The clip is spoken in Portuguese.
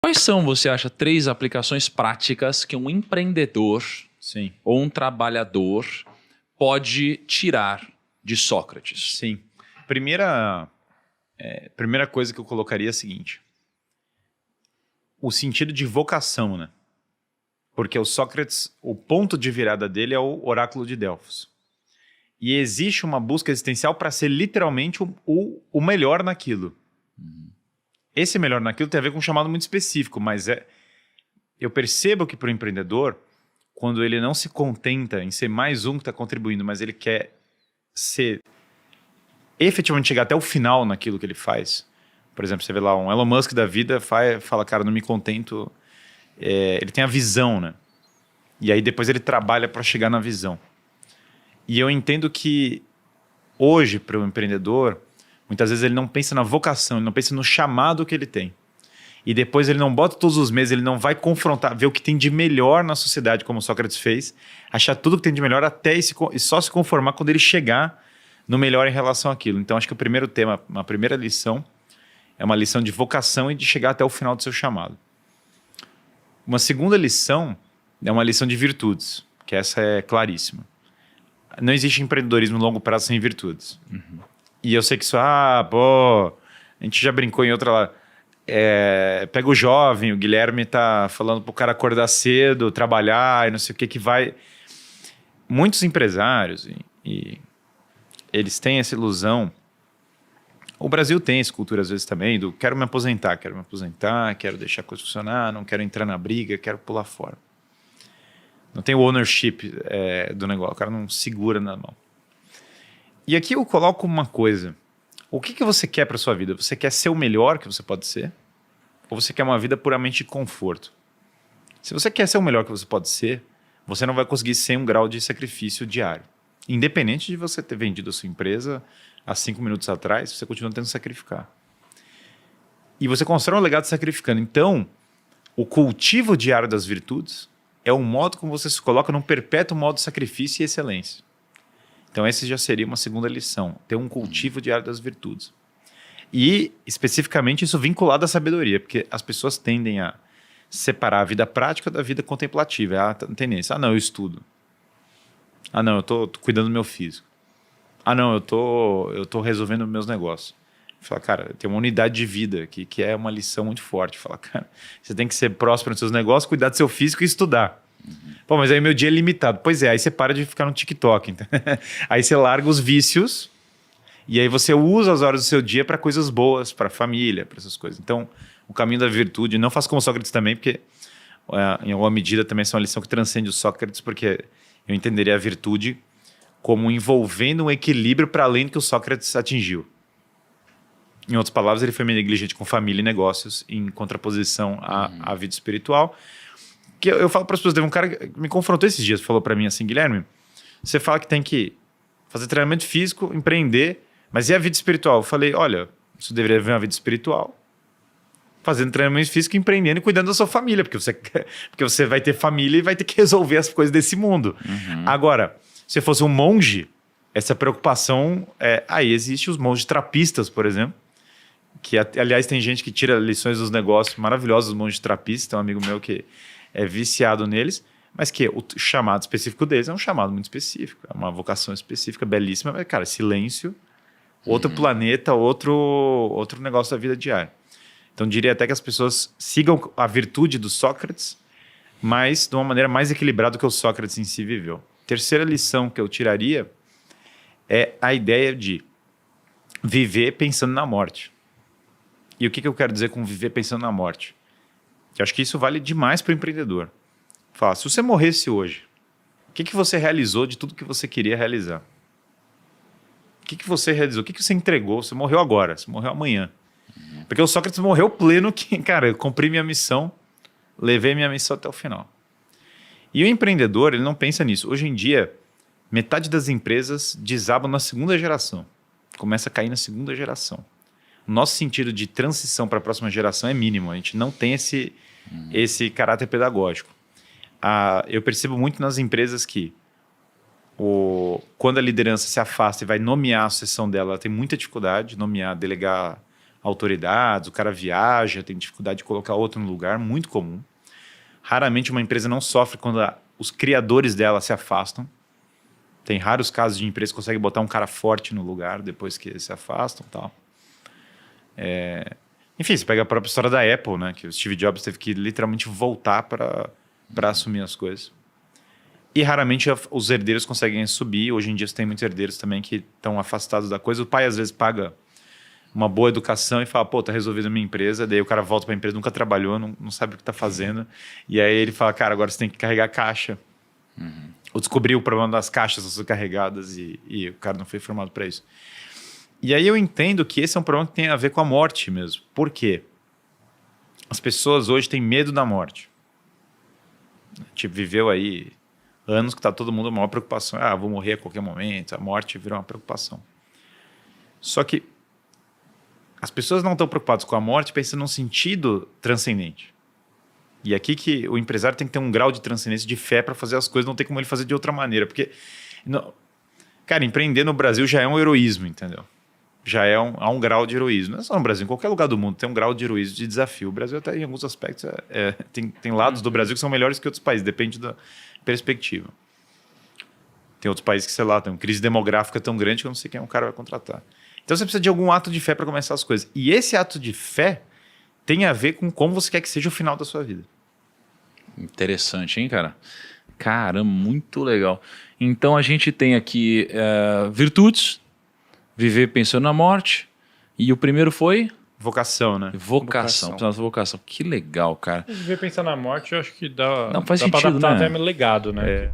Quais são, você acha, 3 aplicações práticas que um empreendedor Sim. ou um trabalhador pode tirar de Sócrates? Sim. Primeira coisa que eu colocaria é a seguinte. O sentido de vocação, né? Porque o Sócrates, o ponto de virada dele é o oráculo de Delfos. E existe uma busca existencial para ser literalmente o melhor naquilo. Esse melhor naquilo tem a ver com um chamado muito específico, mas eu percebo que para o empreendedor, quando ele não se contenta em ser mais um que está contribuindo, mas ele quer ser efetivamente chegar até o final naquilo que ele faz. Por exemplo, você vê lá um Elon Musk da vida, fala, cara, não me contento. Ele tem a visão, né? E aí depois ele trabalha para chegar na visão. E eu entendo que hoje, para o empreendedor, muitas vezes ele não pensa na vocação, ele não pensa no chamado que ele tem. E depois ele não bota todos os meses, ele não vai confrontar, ver o que tem de melhor na sociedade, como o Sócrates fez, achar tudo que tem de melhor até e só se conformar quando ele chegar no melhor em relação àquilo. Então, acho que o primeiro tema, uma primeira lição, é uma lição de vocação e de chegar até o final do seu chamado. Uma segunda lição é uma lição de virtudes, que essa é claríssima. Não existe empreendedorismo a longo prazo sem virtudes. Uhum. E eu sei que isso, a gente já brincou em outra lá. Pega o jovem, o Guilherme tá falando pro cara acordar cedo, trabalhar e não sei o que vai... Muitos empresários, e eles têm essa ilusão. O Brasil tem essa cultura às vezes também do quero me aposentar, quero deixar a coisa funcionar, não quero entrar na briga, quero pular fora. Não tem o ownership do negócio, o cara não segura na mão. E aqui eu coloco uma coisa. O que você quer para sua vida? Você quer ser o melhor que você pode ser? Ou você quer uma vida puramente de conforto? Se você quer ser o melhor que você pode ser, você não vai conseguir sem um grau de sacrifício diário. Independente de você ter vendido a sua empresa há 5 minutos atrás, você continua tendo que sacrificar. E você constrói um legado sacrificando. Então, o cultivo diário das virtudes é um modo como você se coloca num perpétuo modo de sacrifício e excelência. Então, essa já seria uma segunda lição. Ter um cultivo diário das virtudes. E, especificamente, isso vinculado à sabedoria, porque as pessoas tendem a separar a vida prática da vida contemplativa. É a tendência. Não, eu estudo. Não, eu tô cuidando do meu físico. Não, eu tô resolvendo meus negócios. Fala, cara, tem uma unidade de vida aqui, que é uma lição muito forte. Fala, cara, você tem que ser próspero nos seus negócios, cuidar do seu físico e estudar. Pô, mas aí meu dia é limitado. Pois é, aí você para de ficar no TikTok. Então. Aí você larga os vícios e aí você usa as horas do seu dia para coisas boas, para família, para essas coisas. Então, o caminho da virtude, não faço como Sócrates também, porque em alguma medida também é uma lição que transcende o Sócrates, porque eu entenderia a virtude como envolvendo um equilíbrio para além do que o Sócrates atingiu. Em outras palavras, ele foi meio negligente com família e negócios, em contraposição à vida espiritual. Que eu falo para as pessoas, teve um cara que me confrontou esses dias, falou para mim assim, Guilherme, você fala que tem que fazer treinamento físico, empreender, mas e a vida espiritual? Eu falei, olha, você deveria ver uma vida espiritual, fazendo treinamento físico, empreendendo e cuidando da sua família, porque você vai ter família e vai ter que resolver as coisas desse mundo. Agora, se fosse um monge, essa preocupação, aí existe os monges trapistas, por exemplo, que aliás tem gente que tira lições dos negócios maravilhosos, os monges trapistas, tem um amigo meu que é viciado neles, mas que o chamado específico deles é um chamado muito específico, é uma vocação específica, belíssima, mas, cara, silêncio, outro planeta, outro negócio da vida diária. Então, diria até que as pessoas sigam a virtude do Sócrates, mas de uma maneira mais equilibrada do que o Sócrates em si viveu. Terceira lição que eu tiraria é a ideia de viver pensando na morte. E o que eu quero dizer com viver pensando na morte? Eu acho que isso vale demais para o empreendedor. Fala, se você morresse hoje, o que você realizou de tudo que você queria realizar? O que você realizou? O que você entregou? Você morreu agora, você morreu amanhã. Porque o Sócrates morreu pleno que, cara, eu cumpri minha missão, levei minha missão até o final. E o empreendedor, ele não pensa nisso. Hoje em dia, metade das empresas desabam na segunda geração. Começa a cair na segunda geração. O nosso sentido de transição para a próxima geração é mínimo. A gente não tem esse caráter pedagógico. Eu percebo muito nas empresas que quando a liderança se afasta e vai nomear a sucessão dela, ela tem muita dificuldade de nomear, delegar autoridades, o cara viaja, tem dificuldade de colocar outro no lugar, muito comum. Raramente uma empresa não sofre quando os criadores dela se afastam. Tem raros casos de empresa que consegue botar um cara forte no lugar depois que eles se afastam e tal. Enfim, você pega a própria história da Apple, né? Que o Steve Jobs teve que literalmente voltar para assumir as coisas. E raramente os herdeiros conseguem subir. Hoje em dia você tem muitos herdeiros também que estão afastados da coisa. O pai às vezes paga uma boa educação e fala, pô, tá resolvido a minha empresa. Daí o cara volta para a empresa, nunca trabalhou, não sabe o que tá fazendo. E aí ele fala, cara, agora você tem que carregar a caixa. Ou descobrir o problema das caixas sobrecarregadas e o cara não foi formado para isso. E aí eu entendo que esse é um problema que tem a ver com a morte mesmo. Por quê? As pessoas hoje têm medo da morte. A gente viveu aí anos que tá todo mundo com a maior preocupação. Vou morrer a qualquer momento. A morte virou uma preocupação. Só que as pessoas não estão preocupadas com a morte pensando num sentido transcendente. E aqui que o empresário tem que ter um grau de transcendência, de fé para fazer as coisas, não tem como ele fazer de outra maneira. Porque, cara, empreender no Brasil já é um heroísmo, entendeu? Já há um grau de heroísmo. Não é só no Brasil, em qualquer lugar do mundo tem um grau de heroísmo, de desafio. O Brasil até em alguns aspectos tem lados do Brasil que são melhores que outros países, depende da perspectiva. Tem outros países que, sei lá, tem uma crise demográfica tão grande que eu não sei quem o cara vai contratar. Então você precisa de algum ato de fé para começar as coisas. E esse ato de fé tem a ver com como você quer que seja o final da sua vida. Interessante, hein, cara? Caramba, muito legal. Então a gente tem aqui virtudes, viver pensando na morte. E o primeiro foi? Vocação, né? Vocação. Vocação. Que legal, cara. Viver pensando na morte, eu acho que dá, Não, faz dá pra sentido, adaptar né? até legado, né?